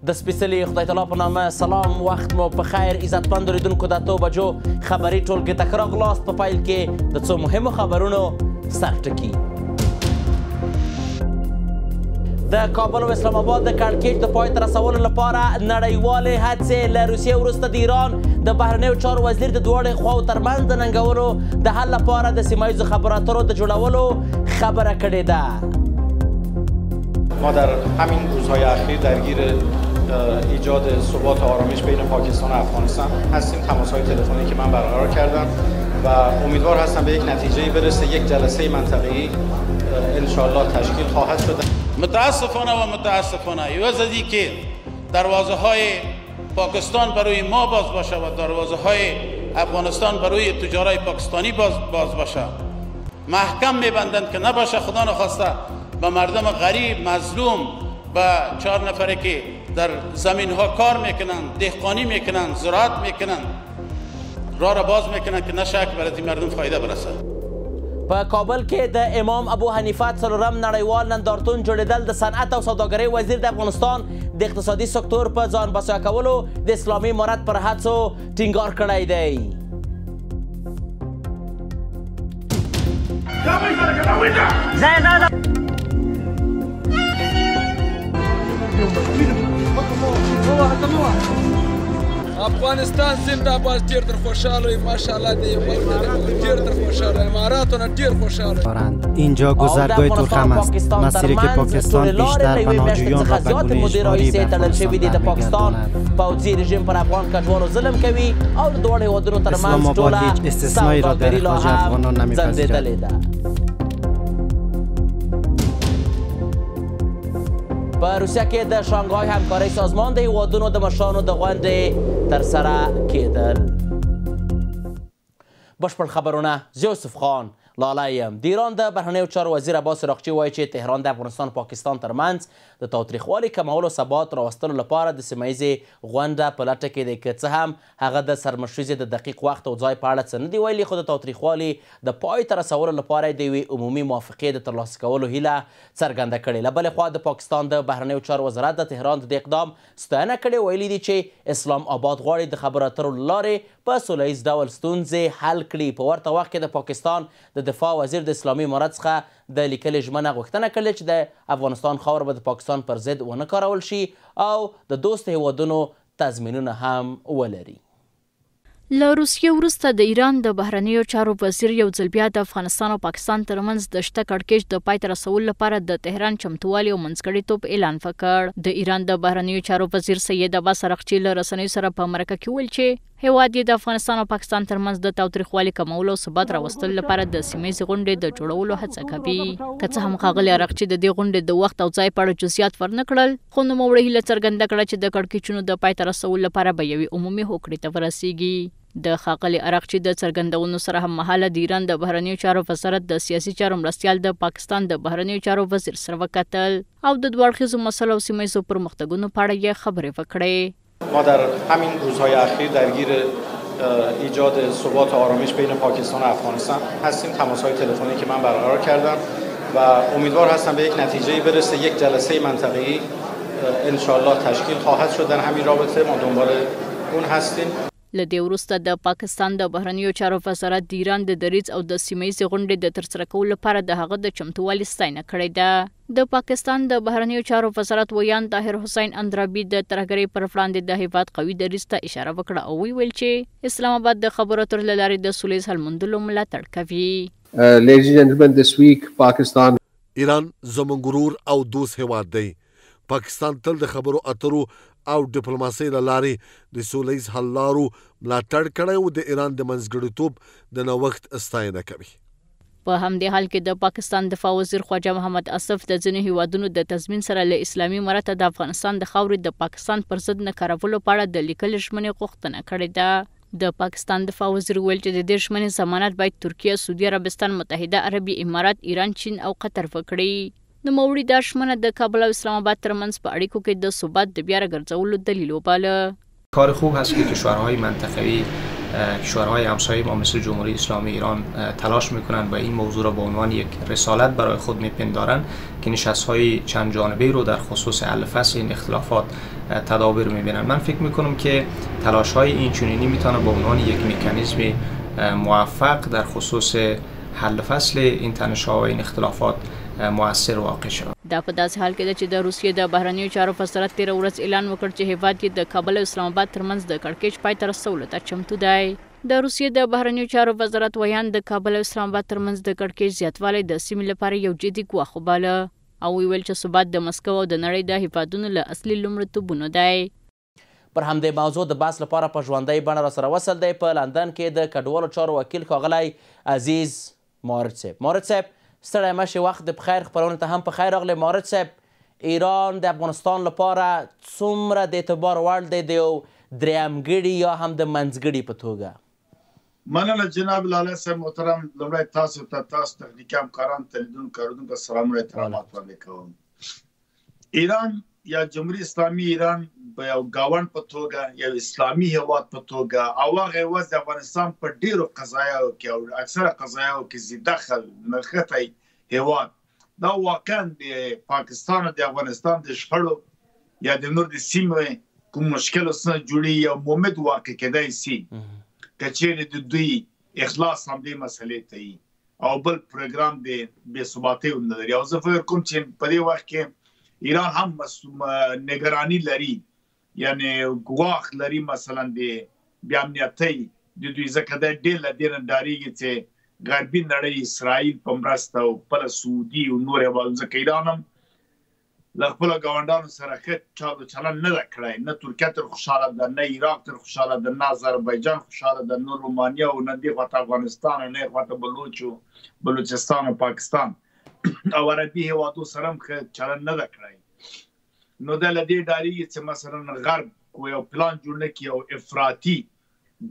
د سپیڅلي خدای تعالی په نامه سلام، وخت مو په خیر. عزتمندو لیدونکو د 8 بجو خبري ټولګې ته ښه راغلاست. په پیل کې د څو مهمو خبرونو سرټکي. د کابل او اسلام آباد د کړکېچ د پای ته رسولو لپاره نړیوالې هڅې له روسیې وروسته د ایران د بهرنیو چارو وزیر د دواړو خواو ترمنځ د ننګولو د حل لپاره د سیمه ییزو خبرو اترو د جوړولو خبره کړې ده. ما در همین روزهای اخیر درگیر ایجاد ثبات و آرامش بین پاکستان و افغانستان هستیم. تماس‌های تلفنی که من برقرار کردم و امیدوار هستم به یک نتیجه‌ای برسه. یک جلسه منطقه‌ای ان شاء الله تشکیل خواهد شد. متاسفانه یوازدی که دروازه‌های پاکستان برای ما باز باشه و دروازه‌های افغانستان برای تجارای پاکستانی باز باشه. محکم می‌بندند که نباشه خدا نخواسته به مردم غریب مظلوم و 4 نفره که در زمین‌ها کار میکنند، دهقانی میکنند، زراعت میکنند، راه را باز میکنند که نشه که برای مردم فایده برسه. په کابل کې د امام ابو حنیفه څلورم نړیوال نندارتون جوړېدل د صنعت او سوداګرۍ وزیر د افغانستان د اقتصادي سکتور په ځان بسیا کولو د اسلامي امارت پر هڅو ټینګار کړی دی. افغانستان زنده باد. ډیر در خوشحاله ماشاءالله دی. ډیر در خوشحاله اماراتونه ډیر خوشحاله. اینجا گذرگاه تورخم است، مسیری که پاکستان بیشتر پناهجویان را به گونه اجباری به افغانستان برمیگرداند. پوځي رژیم پر افغان کډوالو ظلم کوي او د دواړو هیوادونو اسلام ترمنځ آباد هیچ استثنایی را در اخراج افغانان نمیپذیرد. په روسیه کې د شانګهای همکارۍ سازمان د هیوادونو د مشرانو د غونډې ترسره کېدل. بشپړ خبرونه زه یوسف خان لالی یم. د ایران د بهرنیو چارو وزیر عباس راقچي وایي چې تهران د افغانستان او پاکستان ترمنځ د تاوتریخوالي کمولو ثبات راوستلو لپاره د سیمه ییزې غونډه په لټه کې دی. که څه هم هغه د سرمشریزې د دقیق وخت او ځای په اړه څه نه دي ویلي، خو د تاوتریخوالي د پای ته رسولو لپاره د یوې عمومي موافقې د ترلاسه کولو هیله څرګنده کړې. له بلې خوا د پاکستان د بهرنیو چارو وزارت د تهران د دې اقدام ستاینه کړې. ویلي دي چې اسلام آباد غواړي د خبرو اترو له لارې په سوله ییز ډول ستونزې حل کړي. په ورته وخت کې د پاکستان د دفاع وزیر د اسلامي امارت څخه د لیکلې ژمنه غوښتنه کړې چې د افغانستان خاوره به د پاکستان پر ضد ونه کارول شي او د دوست هیوادونو تضمینونه هم ولري. له روسیې وروسته د ایران د بهرنیو چارو وزیر یو ځل بیا د افغانستان او پاکستان ترمنځ د شته کړکېچ د پای ته رسولو لپاره د تهران چمتووالي او منځګړیتوب اعلان وکړ. د ایران د بهرنیو چارو وزیر سید عباس اراغچي له رسنیو سره په مرکه کې وویل چې هیواد یې د افغانستان او پاکستان ترمنځ د تاوتریخوالي کمولو او ثبات راوستلو لپاره د سیمه ییزې غونډې د جوړولو هڅه کوي. که څه هم ښاغلي اراغچي د دې غونډې د وخت او ځای په اړه جزئیات ورنه کړل، خو نوموړي هیله څرګنده کړه چې د کړکېچونو د پای ته رسولو لپاره به یوې عمومي هوکړې ته ورسیږي. د ښاغلي اراغچي د څرګندونو سره هممهاله د ایران د بهرنیو چارو وزارت د سیاسي چارو مرستیال د پاکستان د بهرنیو چارو وزیر سره وکتل او د دوه اړخیزو مسلو او سیمه ییزو پرمختګونو په اړه یې خبرې وکړې. ما در همین روزهای اخیر درگیر ایجاد ثبات و آرامش بین پاکستان و افغانستان هستیم. تماس‌های تلفنی که من برقرار کردم و امیدوار هستم به یک نتیجه‌ای برسه. یک جلسه منطقه‌ای ان شاء الله تشکیل خواهد شد. در همین رابطه ما دنبال اون هستیم. له دې وروسته د پاکستان د بهرنیو چارو وزارت د ایران د دریځ او د سیمه ییزې غونډې د ترسره کولو لپاره د هغه د چمتووالي ستاینه کړې ده. د پاکستان د بهرنیو چارو وزارت ویان طاهر حسین اندرابي د ترهګرۍ پر وړاندې د هیواد قوي دریځ ته اشاره وکړه او ویل چې اسلام آباد د خبرو اترو له لارې د سوله ییز حل موندلو ملاتړ کوي. ایران زموږ غرور او دوست هیواد دی. پاکستان تل د خبرو اترو او ډیپلوماسۍ له لارې د سوله ییز حل لارو ملاتړ کړی او د ایران د منځګړیتوب د نوښت ستاینه کوي. په همدې حال کې د پاکستان دفاع وزیر خواجه محمد اسف د ځینو هیوادونو د تضمین سره له اسلامي امارت د افغانستان د خاورې د پاکستان پر ضد نه کارولو په اړه د لیکلې ژمنې غوښتنه کړې ده. د پاکستان دفاع وزیر ویل چې د دې ژمنې ضمانت باید ترکیه، سعودي عربستان، متحده عربي امارات، ایران، چین او قطر وکړي. نوموړي دا ژمنه د کابل او اسلام آباد ترمنځ په اړیکو کې د ثبات د بیا راګرځولو دلیل وباله. کار خوب هست که کشورهای منطقه‌ای کشورهای همسایه ما مثل جمهوری اسلامی ایران تلاش میکنن و این موضوع را به عنوان یک رسالت برای خود میپندارن که نشست‌های چند جانبه رو در خصوص حل فصل این اختلافات تدابیر میبینن. من فکر میکنم که تلاش‌های این چنینی میتونه به عنوان یک مکانیزم موفق در خصوص حل فصل این تنش‌ها و این اختلافات مؤثر واقع شود. دا په داسې حال کې ده چې د روسیې د بهرنیو چارو وزارت تېره ورځ اعلان وکړ چې هیواد یې د کابل او اسلام آباد ترمنځ د کړکېچ پای ته رسولو ته چمتو دی. د روسیې د بهرنیو چارو وزارت ویان د کابل او اسلام آباد ترمنځ د کړکېچ زیاتوالی د سیمې لپاره یو جدي ګواښ وباله او ویل چې ثبات د مسکو او د نړۍ د هیوادونو له اصلي لومړیتوبونو دی. پر همدې موضوع د بحث لپاره په ژوندۍ بڼه راسره وصل دی په لندن کې د کډوالو چارو وکیل ښاغلی عزیز مارد صاحب. مارد صاحب ستړی مه شې، وخت د بخیر خپرونې ته هم په خیر راغلی. مارد صاحب، ایران د افغانستان لپاره څومره د اعتبار وړ دی د یو دریمګړي یا هم د منځګړي په توګه؟ مننه جناب لاله صاحب محترم. لومړی تاسو ته تخنیکي همکاران ته لیدونکو اورېدونکو سلامونه احترامات وړاندې کوم. ایران یا جمهوریت اسلامي ایران په یو ګاونډ په توګه، یو اسلامي هیواد په توګه او هغه هیواد د افغانستان په ډیرو قضایاو کې او اکثره قضایاو کې زی دخل نغښتی هیواد، دا واقعا د پاکستان او د افغانستان د شخړو یا د نور د سیمې کوم مشکل سره جوړي یو مومد واقع کېدای شي که چیرې د دوی اخلاص هم دې مسلې ته او بل پروګرام د بې ثباتۍ ونه لري. او زه فکر کوم چې په دې وخت کې ایران هم نگرانی لري، یعنی ګواښ لري مثلا د بې امنیتۍ د دوی، ځکه دا ډېر له دې نه ډارېږي چې غربي نړۍ اسرائیل په مرسته او خپله سعودي او نور هېوادونه، ځکه ایران هم له خپلو ګاونډیانو سره ښه چال و چلن نه ده کړی، نه ترکیه تر خوشحاله ده، نه عراق تر خوشحاله ده، نه اذربایجان خوشحاله ده، نه رومانیا او نه دې خواته افغانستان او نه یې خواته بلوچستان او پاکستان او عربي هیوادو سره هم ښه چلن نه ده کړی. نو دا له دې ډارېږي چې مثلا غرب یو پلان جوړ نه کړي او افراطي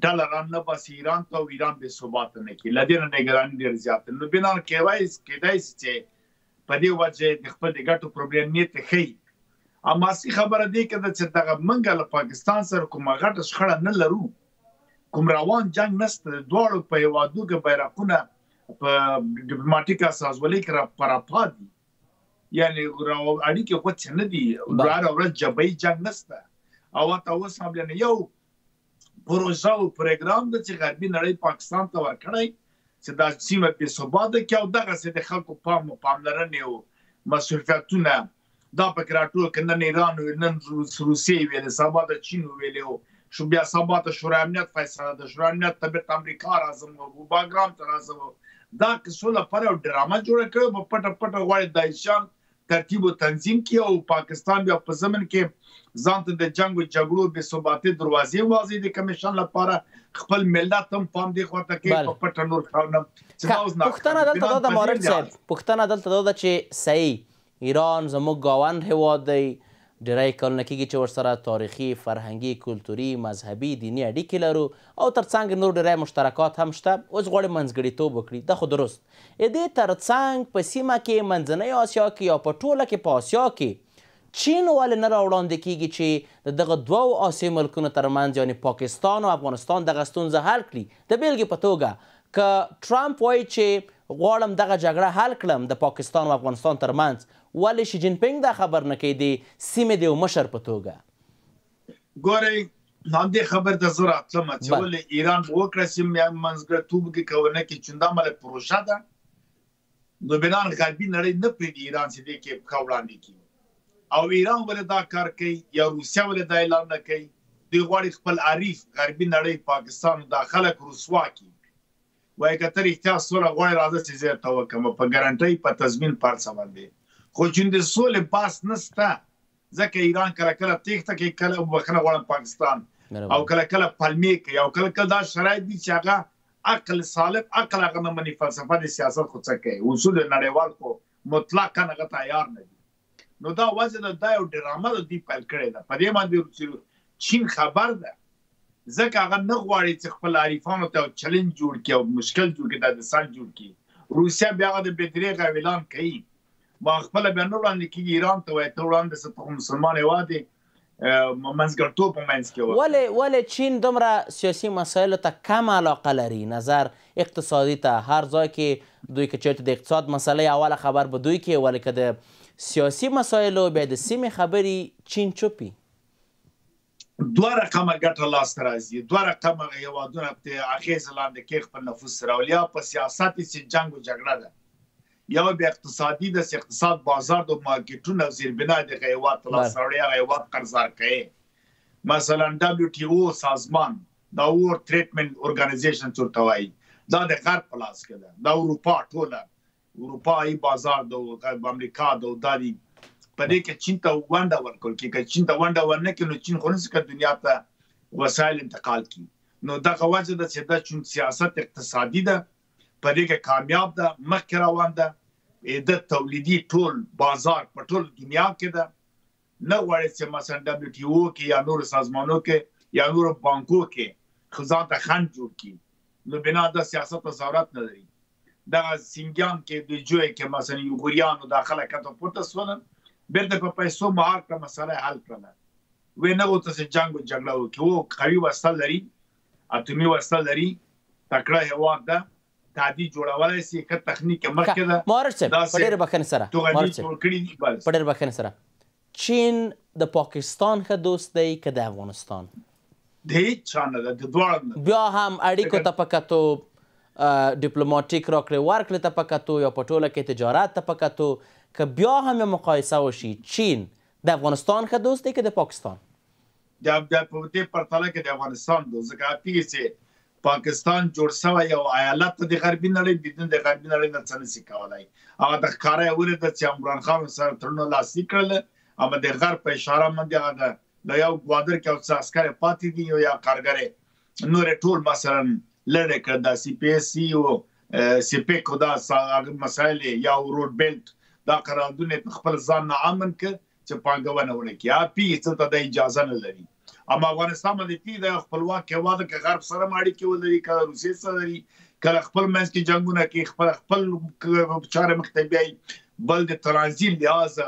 ډله رانه باسي ایران ته او ایران بې ثباته نه کړي. له دې نه نګراني ډېره زیاته. نو بنا کېدای شي چې په دې وجه د خپل د ګټو پروګرامینې ته ښیي. اما اصلي خبره دې کې ده چې دغه موږ له پاکستان سره کومه غټه شخړه نه لرو، کوم روان جنګ نشته. دواړو په هېوادو کې بیرغونه په ډیپلوماټیک اساسولۍ کې پراپا دي، یعنی اړیکې غوڅ نه دي، هره ورځ جبهي جنګ نشته. او ورته اوس هم یعنې یو پروژه او پروګرام ده چې غربي نړۍ پاکستان ته ورکړی چې دا سیمه بې ثباته کړي او دغسې د خلکو پام او پاملرنې او مصروفیتونه دا پکې راټول کړي. نن ایران ویل، نن روسیې ویلې، سبا د چین ویلې، شو بیا سبا ته شورای امنیت فیصله ده، شورای امنیت ته بیرته امریکا راځم او باګرام ته راځم. دا کیسو لپاره یو ډرامه جوړه کړې په پټه پټه غواړي داعشیان ترتیب و تنظیم کړي او پاکستان بیا په ضمن کې ځان ته د جنګ او جګړو بې ثباتۍ دروازې وازي د کمیشن لپاره خپل ملت هم پام دې خواته کوي په پټه نور کارونه. پوښتنه دلته دا ده مارد صاحب، پوښتنه دلته دا ده چې صحیح ایران زموږ ګاونډ هیواد دی، ډیری کلونه کېږي چې ورسره تاریخي، فرهنګي، کلتوري، مذهبي، دیني اړیکې لرو او ترڅنګ نور ډیری مشترکات هم شته. اوس غواړي منځګړیتوب وکړي، دا خو درست. دې ترڅنګ په سیمه کې منځنۍ اسیا کې یا په ټوله کې په اسیا کې چین ولې نه راوړاندې کېږي چې د دغه دوو اسیا ملکونو ترمنځ یعنې پاکستان او افغانستان دغه ستونزه حل کړي؟ د بیلګې په توګه که ټرمپ وایي چې غواړم دغه جګړه حل کړم د پاکستان او افغانستان ترمنځ، ولې شي جین پینګ دا خبر نه کوي د سیمې د یو مشر په توګه؟ ګورئ، همدې خبر ته زه راتلم چې ولې ایران وکړه چې منځګړیتوب وکړي که ونه کړي، چې دا مله پروژه ده. نو بنان غربي نړۍ نه پرېږدي ایران چې دې کې پښه وړاندې کړي، او ایران ولې دا کار کوي یا روسیه ولې دا اعلان نه کوي؟ دوی غواړي خپل عریف غربي نړۍ پاکستان دا خلک رسوا کړي، وایي که ته رښتیا سوله غواړې راځه چې زه ورته وکړم په ګارنټۍ په تضمین په هر څه باندې. خو چې د سولې بحث نشته، ځکه ایران کله کله تېښته کوي، کله بخښنه غواړم پاکستان، او کله کله پلمې کوي، او کله کله دا شرایط دي چې هغه عقل سالم عقل هغه نه مني، فلسفه د سیاست خو څه کوي، اصول نړیوال خو مطلقا هغه تیار نه دي. نو دا وجه ده دا یو ډرامه ده دوی پیل کړې ده. په دې باندې چین خبر ده، ځکه هغه نه غواړي چې خپل عریفانو ته چلنج جوړ کړي او مشکل جوړ کړي، دا د سان جوړ کړي. روسیه بیا هغه د بېدریغه اعلان کوي، ما خپله بیا نه وړاندې کېږي ایران ته، وایي ته وړاندې شه ته خو مسلمان هېواد یې، منځګړتوب په منځ کې ولې چین دومره سیاسي مسایلو ته کم علاقه لري نظر اقتصادي ته هر ځای کې دوی که چېرته د اقتصاد مسئله اوله خبر به دوی کې ولې که د سیاسي مسایلو بیا د سیمې خبرې چین چوپي دوه رقمه ګټه لاسته راځي دوه رقمه هېوادونه په اغېزه لاندې کې خپل نفوذ راولي یا په سیاست کې چې جنګ و جګړه ده یا بیا اقتصادي د اقتصاد بازار د مارکیټونو او زیربنا د هېواد ته لاسته راوړي هغه هېواد قرضدار کوي مثلا WTO سازمان دا ورلډ ټریټمنټ ارګنایزیشن څه ورته وایي دا د غرب په لاس کې ده دا اروپا ټوله اروپایي بازار د امریکا د دادي په دې کې چین ته ونډه ورکول کېږي که چین ته ونډه ورنه کړي نو چین خو نشي کولی دنیا ته وسایل انتقال کړي نو دغه وجه ده چې دا چین سیاست اقتصادي ده په دې کې کامیاب ده مخکې روان ده د تولیدي ټول بازار په ټول دنیا کې ده نه غواړي چې مثلا WTO کې یا نور سازمانو کې یا نور بانکو کې خزان ته خنډ جوړ کړي نو بنا د سیاست ضرورت نه لري دغه سینګیان کې د جوړ کې مثلا یوګوریانو داخله کته پورته سول بیرته په پیسو مهار کړه مسله حل کړه وې نه وته چې جنگ او جګړه وکړي او قوي وسل لري اتمی وسل لري تکړه هواد ده تعدی جوړولای شي که تخنیک مخکې ده مارچ په ډېر بخښنې سره په ډېر بخښنې سره چین د پاکستان ښه دوست دی که د افغانستان د هیڅ چا نه ده د دواړو بیا هم اړیکو ته په کتو ډیپلوماټیک راکړې ورکړې ته په کتو یا په ټوله کې تجارت ته په کتو که بیا هم مقایسه وشي چین د افغانستان ښه دوست دی که د پاکستان په دې پرتله کې د افغانستان دوست ځکه پیږي چې پاکستان جوړ شوی یو ایالت د غربي نړۍ بدون د غربي نړۍ نه څه نشي کولی هغه د ښکاره یې ولیده چې عمران خان سره تړونونه لاسلیک کړل اما د غرب په اشاره باندې هغه د یو ګوادر کې یو څه عسکر پاتې دي یا کارګرې نور ټول مثلا لرې کړ د CPSC او سپیک دا مسایل یا روډ بیلټ دا قراردادونه خپل ځان نه امن کړ چې پانګونه ونه کړي څه ته د اجازه نه لري اما افغانستان باندې د خپلواک هېواد کې غرب سره اړیکې ولري کله روسیې سره لري کله خپل منځ کې جنګونه کوي خپل چارې مخته بیایي بل د ترانزیت لحاظه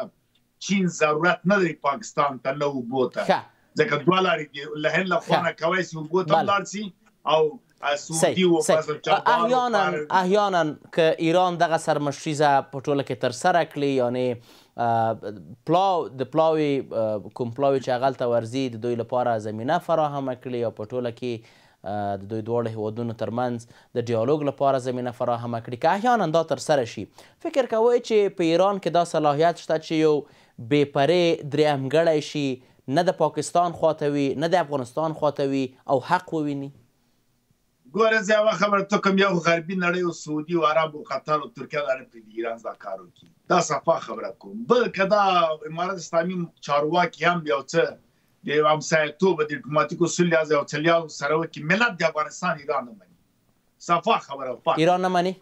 چین ضرورت نه لري پاکستان ته نه اوبو ته ځکه دوه لارې دي له هند له خوا نه کولی شي اوبو ته ولاړ شي او احیانا که ایران دغه سرمشریزه په ټوله کې ترسره کړي یعنې د پلاوي کوم پلاوي چې هغلته ورځي د دوی لپاره زمینه فراهمه کړي او په ټوله کې د دوی دواړو هیوادونو ترمنځ د ډیالوګ لپاره زمینه فراهمه کړي که احیانا دا ترسره شي فکر کوئ چې په ایران کې دا صلاحیت شته چې یو بې پرې درېیمګړی شي نه د پاکستان خواته وي نه د افغانستان خواته وي او حق وویني ګوره زه یوه خبره ته کوم یو غربي نړۍ او سعودي او عرب او قطر او ترکیه دا نه پرېږدي ایران دا کار وکړي دا صفا خبره کوم بل که دا امارت اسلامي چارواکي هم یو څه د همسایه‌توب د ډیپلوماتیک اصول لحاظ یو څه سره وکړي ملت د افغانستان ایران نه مني صفا خبره ایران نه مني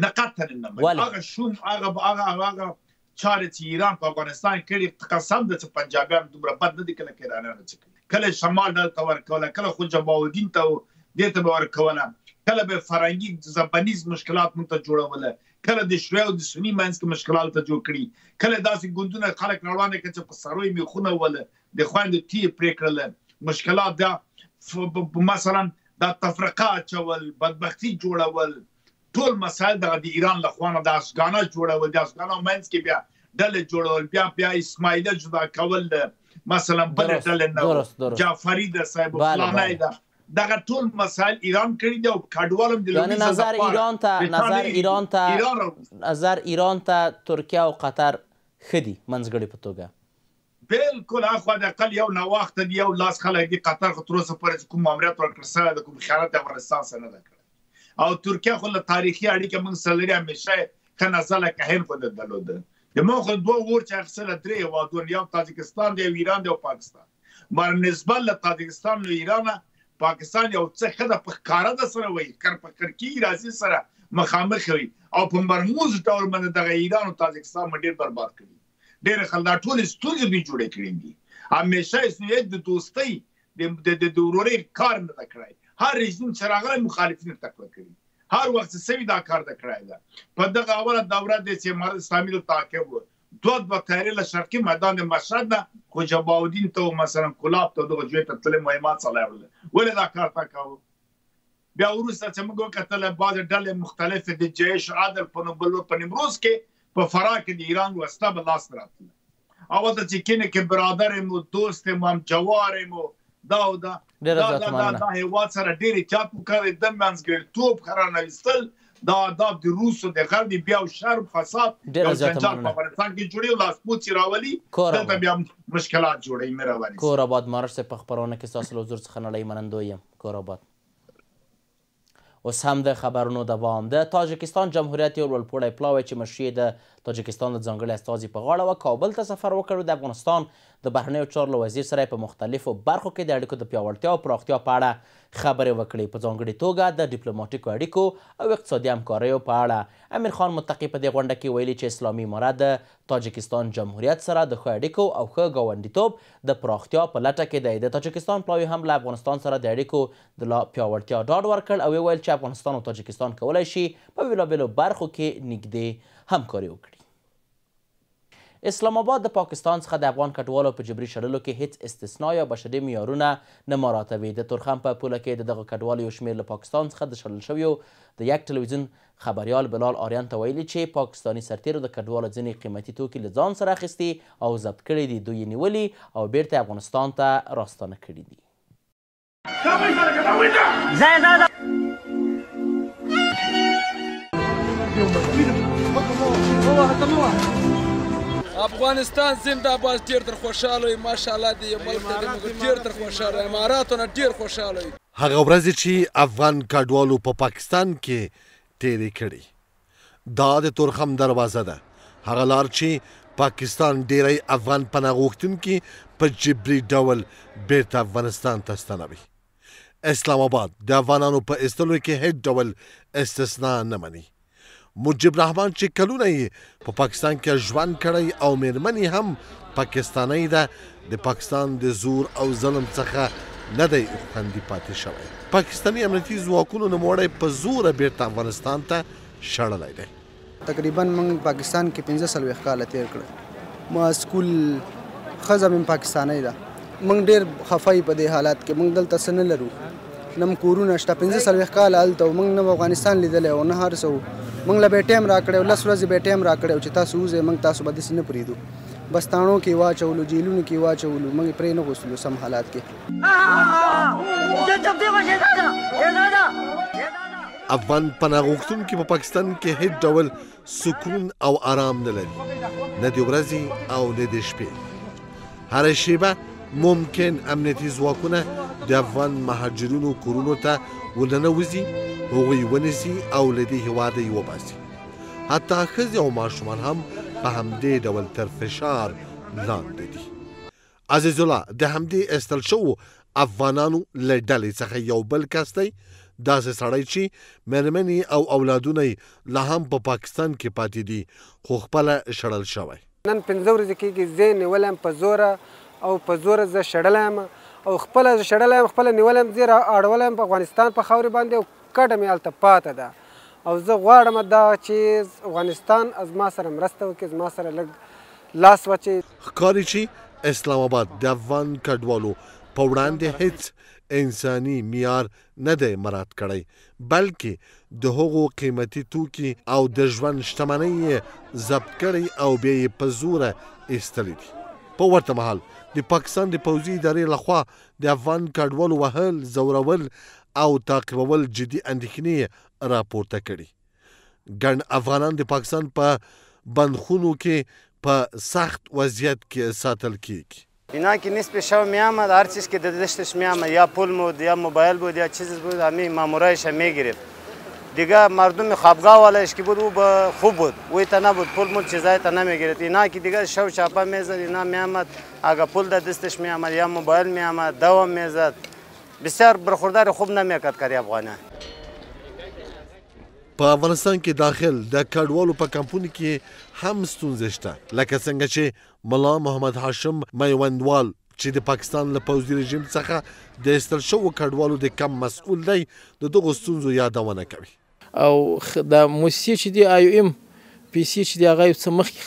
نه قطعا نه مني هغه شوم هغه چارې چې ایران په افغانستان کړي قسم ده چې پنجابیان دومره بد نه دي کله که ایرانیان څه کوي کله شمال دلته ورکوله کله خو جمالدین ته دې ته به ورکوله کله به فرهنګي زبانیز مشکلات موږ ته جوړوله کله د شیعه او د سني منځ کې مشکلات ته جوړ کړي کله داسې ګوندونه خلک راروانه کړي چې په سروي میخونه وله د خویندو تیې پرې کړله مشکلات دا مثلا دا تفرقه اچول بدبختي جوړول ټول مسایل دغه د ایران له خوا نه د اشغانه جوړول د اشغانه منځ کې بیا ډلې جوړول بیا اسماعیله جدا کول مثلا بلې ډلې نه جعفري ده صاحب فلانی ده دغه ټول مسایل ایران کړي دي او کډوال هم د نظر ایران ته ترکیه او قطر ښه دي منځګړي په توګه بالکل اخوا د اقل یو ناوخته دی یو لاس خلک دي قطر خو تر اوسه پورې کوم ماموریت ورکړی شوی د کوم خیانت افغانستان سره نه ده کړی او ترکیه خو له تاریخي اړیکې موږ سره لري همیشه ښه نظله که هند خو درلوده د موږ خو دوه اور چې اخیستله درې هېوادونه یو تاجکستان دی یو ایران دی او پاکستان مګر نسبت له تاجکستان او ایرانه پاکستان یو څه ښه ده په ښکاره ده سره وایي په کرکي راځي سره مخامخ وي او په مرموز ډول باندې دغه ایران او تاجکستان مو ډېر برباد کړي ډېر خلک دا ټولې ستونزې دوی جوړې کړي دي همیشه یې د دوستۍ د ورورۍ کار نه ده کړی هر رژیم چې راغلی مخالفین تقویه کړي هر وخت سوي دا کار ده کړی ده په دغه اوله دوره دی چې امارت اسلامي د تعقیب و دوه تیارې له شرقي میدان مشهد نه خو جباودین ته مثلا کلاب ته دغه ځای ته تللې مهمات چلول ولې دا کار تا کاوه بیا وروسته چې موږ وکتل بعضې ډلې مختلفې د جیش عدل په نیمروز کې په فراه کې د ایران وسله به لاس راتله او ته چې کینې کې برادر یم دوست یم جوار یم دا او دا هېواد سره ډېر احتیاط وکړئ د منځګړیتوب رانویستل دا د روسو د غرب بیا او شر فساد یو جنجال په افغانستان کې جوړي او لاسپوڅي راولي دلته بیا مشکلات جوړوي مهرباني کور آباد مارش صاحب په خپرونه کې ستاسو له حضور څخه نړۍ منندوی یم کور آباد اوس هم د خبرونو دوام د تاجکستان جمهوریت یو لوړپوړی پلاوی چې مشر یې د تاجکستان د ځانګړي استازي په غاړه و کابل ته سفر وکړ د افغانستان د بهرنیو چارو له وزیر سره په مختلفو برخو کې د اړیکو د پیاوړتیا او پراختیا په اړه خبرې وکړې په ځانګړې توګه د ډیپلوماټیکو اړیکو او اقتصادي همکاریو په اړه امیر خان متقي په دې غونډه کې ویلي چې اسلامي امارت د تاجکستان جمهوریت سره د ښه اړیکو او ښه ګاونډیتوب د پراختیا په لټه کې دی د تاجکستان پلاوي هم له افغانستان سره د اړیکو د لا پیاوړتیا ډاډ ورکړ او ویل چې افغانستان او تاجکستان کولی شي په بېلابېلو برخو کې نږدې همکاري وکړي اسلام آباد د پاکستان څخه د افغان کډوالو په جبري شړلو کې هیڅ استثنا یا بشري معیارونه نه مراعاتوي د تورخم په پوله کې د دغه کډوالو یو شمېر له پاکستان څخه د شړل شویو د یک تلویزیون خبریال بلال آریان ته ویلي چې پاکستاني سرتیرو د کډوالو ځینې قیمتي توکي له ځان سره اخیستي او ضبط کړي دي دوی یې نیولي او بیرته افغانستان ته راستانه کړي دي افغانستان زنده باد ډېر تر خوشحاله وي ماشاءالله دې ملک ته موږ ډېر تر خوشحاله اماراتو نه ډېر خوشحاله وي هغه ورځې چې افغان کډوالو په پاکستان کې تېرې کړي دا د تورخم دروازه ده هغه لار چې پاکستان ډېری افغان پناه غوښتونکي په جبري ډول بیرته افغانستان ته ستنوي اسلام آباد د افغانانو په ایستلو کې هیڅ ډول استثنا نه مني مجيب رحمان چې کلونه یې په پاکستان کې ژوند کړی او مېرمن یې هم پاکستانی ده د پاکستان د زور او ظلم څخه نه دی خوندي پاتې شوی پاکستاني امنیتي ځواکونو نوموړی په زوره بیرته افغانستان ته شړلی دی تقریبا موږ پاکستان کې 15 کاله تیر کړل ما سکول ښځه مې پاکستانی ده موږ ډېر خفه یو په دې حالات کې موږ دلته څه نه لرو نه م کورونه شته 15 کاله هلته موږ نه افغانستان لیدلی او نه هر څه موږ له به ټایم راکړی او 10 ورځې به ټایم راکړی چې تاسو وځئ موږ تاسو به داسې نه پرېږدو بستانو کې واچولو جیلونو کې واچولو موږ پرې نه غوښتلو سم حالات کې افغان پناه غوښتونکي په پاکستان کې هیڅ ډول سکون او آرام نه لري نه د ورځې او نه د شپې هره شیبه ممکن امنیتي ځواکونه د افغان مهاجرینو کورونو ته ورننوځي هغوی ونیسي او له دې هېواده یې وباسي حتی ښځې او ماشومان هم په همدې ډول تر فشار لاندې دي عزیز الله د همدې ایستل شوو افغانانو له ډلې څخه یو بل کس دی داسې سړی چې مېرمنې او اولادونه یې لا هم په پاکستان کې پاتې دي خو خپله شړل شوی نن 15 ورځې کېږي زه یې نیولی یم په زوره او په زوره زه شړلی یم او خپله زه شړلی یم خپله نیولی یم زه یې اړولی یم په افغانستان په خاورې باندې او کډه مې هلته پاته ده او زه غواړم دا چې افغانستان زما سره مرسته وکړي زما سره لږ لاس واچوي ښکاري چې اسلام آباد د افغان کډوالو په وړاندې هیڅ انساني معیار نه دی مراعات کړی بلکې د هغو قیمتي توکي او د ژوند شتمنۍ یې ضبط کړی او بیا یې په زوره ایستلی دي په ورته مهال د پاکستان د پوځي ادارې لخوا د افغان کډوالو وهل زورول او تعقیبول جدي اندېښنې راپورته کړي ګڼ افغانان د پاکستان په بندخونو کې په سخت وضعیت کې ساتل کیږي اینا که نصف شب میامد هر چیز که دستش میامد یا پول بود یا موبایل بود یا چیزی بود همه مامورایش هم میگرفت دیگه مردم خوابگاه والایش که بود او خوب بود اوی تا نبود پول مود چیزای تا نمیگرفت اینا که دیگه شب چاپا میزد اینا میامد اگه پول دستش میامد یا موبایل میامد دوام میزد بسیار برخوردار خوب نمیکرد کاری افغانه په افغانستان کې داخل د کډوالو په کمپونو کې هم ستونزې شته لکه څنګه چې ملا محمد هاشم میوندوال چې د پاکستان له پوځي رژیم څخه د ایستل شوو کډوالو د کم مسؤل دی د دغو ستونزو یادونه کوي او د موسسې چې دی IOM پیسې چې د هغه یو څه مخکې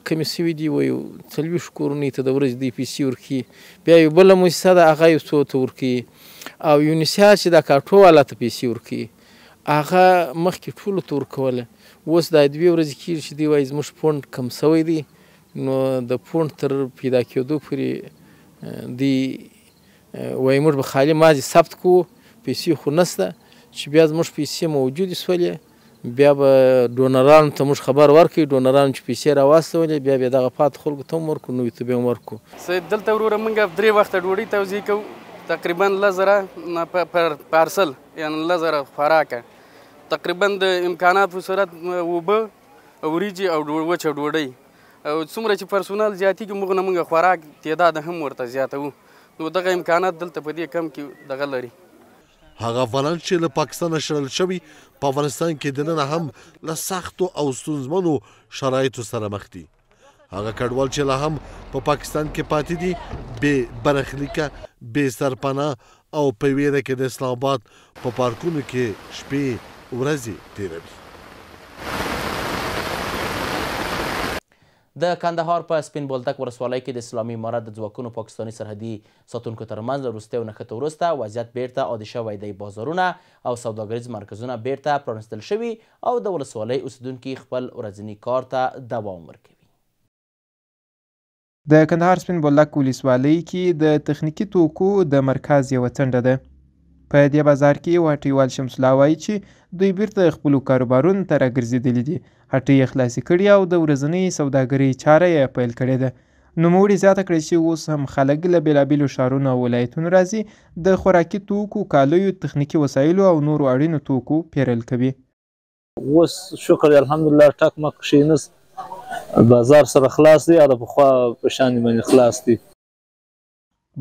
کمې شوي دي و یو 40 کورنۍ ته د ورځې دوی پیسې ورکوي بیا یو بله مؤسسه ده هغه یو څو ته ورکوي او یونیسیا چې د کاټو والا ته پیسې ورکوي هغه مخکې ټولو ته ورکوله اوس دا 2 ورځې کېږي چې دوی وایي زموږ پونډ کم شوی دی نو د پونډ تر پیدا کېدو پورې دوی وایي موږ به خالي ماضي ثبت کوو پیسې خو نشته چې بیا زموږ پیسې موجودې شولې بیا به ډونرانو ته موږ خبر ورکوي ډونرانو چې پیسې راواستولې بیا به دغه پاتې خلکو ته هم ورکړو نویو ته بیا هم ورکړو دلته وروره موږ 3 وخته ډوډۍ توزیع کوو تقریبا 10,000 پارسل یعنی 10,000 خوراکه تقریبا د امکاناتو سره اوبه وریجې او وچه ډوډۍ او څومره چې پرسونل زیاتېږي موږ نه موږ خوراک تعداد هم ورته زیاتوو نو دغه امکانات دلته په دې کم کې دغه لري هغه افغانان چې له پاکستانه شړل شوي په افغانستان کې دننه هم له سختو او ستونزمنو شرایطو سره مخ دي هغه کډوال چې لا هم په پاکستان کې پاتې دي بې برخلیکه بې سرپناه او په ویره کې د اسلام آباد په پارکونو کې شپې ورځې تیروي د کندهار په سپین بولدک ولسوالۍ کې د اسلامي امارت د ځواکونو پاکستاني سرحدي ساتونکو ترمنځ له وروستیو نښتو وروسته وضعیت بیرته عادي شوی دی بازارونه او سوداګریز مرکزونه بیرته پرانیستل شوي او د ولسوالۍ اوسیدونکي خپل ورځني کار ته دوام ورکوي د کندهار سپین بولدک ولسوالۍ کې د تخنیکي توکو د مرکز یوه څنډه ده په دې بازار کې هټیوال شمس الله وایي چې دوی بیرته خپلو کاروبارونو ته راګرځېدلي دي هټۍ یې خلاصې کړي او د ورځنۍ سوداګرۍ چاره یې پیل کړې ده نوموړي زیاته کړې چې اوس هم خلک له بېلابېلو ښارونو او ولایتونو راځي د خوراکي توکو کالیو تخنیکي وسایلو او نورو اړینو توکو پیرل کوي اوس شکر دی الحمدلله ټک مک شی نشته بازار سره خلاص دی او د پخوا په شان باندې خلاص دی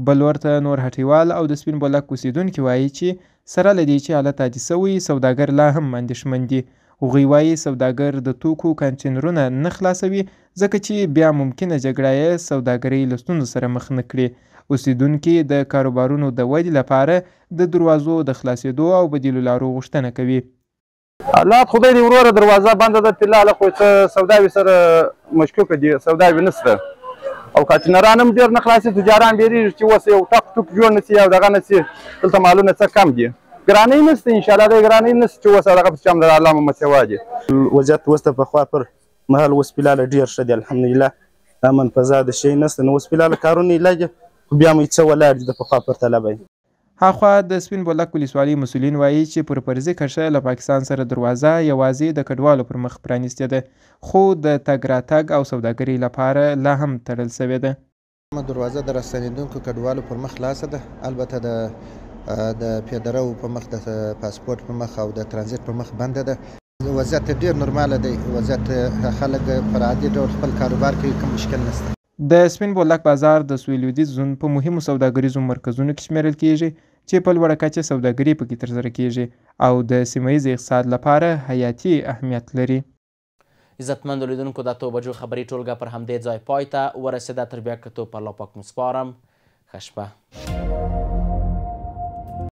بل ورته نور هټیوال او د سپین بولدک اوسیدونکي وایي چې سره له دې چې حالت عادي شوی سوداګر لا هم اندېښمن دي هغوی وایي سوداګر د توکو کانټینرونه نه خلاصوي ځکه چې بیا ممکنه جګړه یې سوداګرۍ له ستونزو سره مخ نه کړي اوسیدونکي د کاروبارونو د ودې لپاره د دروازو د خلاصېدو او بدیلو لارو غوښتنه کوي حالات خدای دې وروره دروازه بنده ده فلحاله خو څه سوداوي سره مشکوکه دي سوداوي نشته او کانټینران هم ډېر نه خلاصي تجاران بیریږي چې اوس یو ټک ټوک جوړ نه سي او دغه نه سي دلته مالونه څه کم دي ګرانۍ نشته انشاءالله د ګرانۍ نشته چې اوس هغه پسې هم د الله محمد سوا دي وضعیت اوس ته پخوا پر مهال اوس فلحاله ډېر ښه دی الحمدلله د امن فضا د شی نشته نو اوس فلحاله کارونه یې لږ خو بیا مو څه ولاړ دي د پخوا پرتله به هاخوا د سپین بولدک ولسوالۍ مسؤلین وایي چې پر فرضي کرښه له پاکستان سره دروازه یوازې د کډوالو پر مخ پرانیستې ده خو د تګ راتګ او سوداګرۍ لپاره لا هم تړل شوې ده دروازه د راستنېدونکو کډوالو پر مخ خلاصه ده البته د پیادهرو په مخ د پاسپورت په مخ او د ترانزیت په مخ بنده ده وضعیت ډېر نورماله دی وضعیت خلک پر عادي ډول خپل کاروبار کوي کوم مشکل نشته د سپین بولدک بازار د سویل لویدیځ زون په مهمو سوداګریزو مرکزونو کې شمیرل کیږي چې په لوړه کچه سوداګري پکې ترسره کیږي او د سیمه ییز اقتصاد لپاره حیاتي اهمیت لري عزتمندو لیدونکو د 8 بجو خبري ټولګه پر همدې ځای پای ته ورسېده تر بیا کتو په الله پاک مو سپارم ښه شپه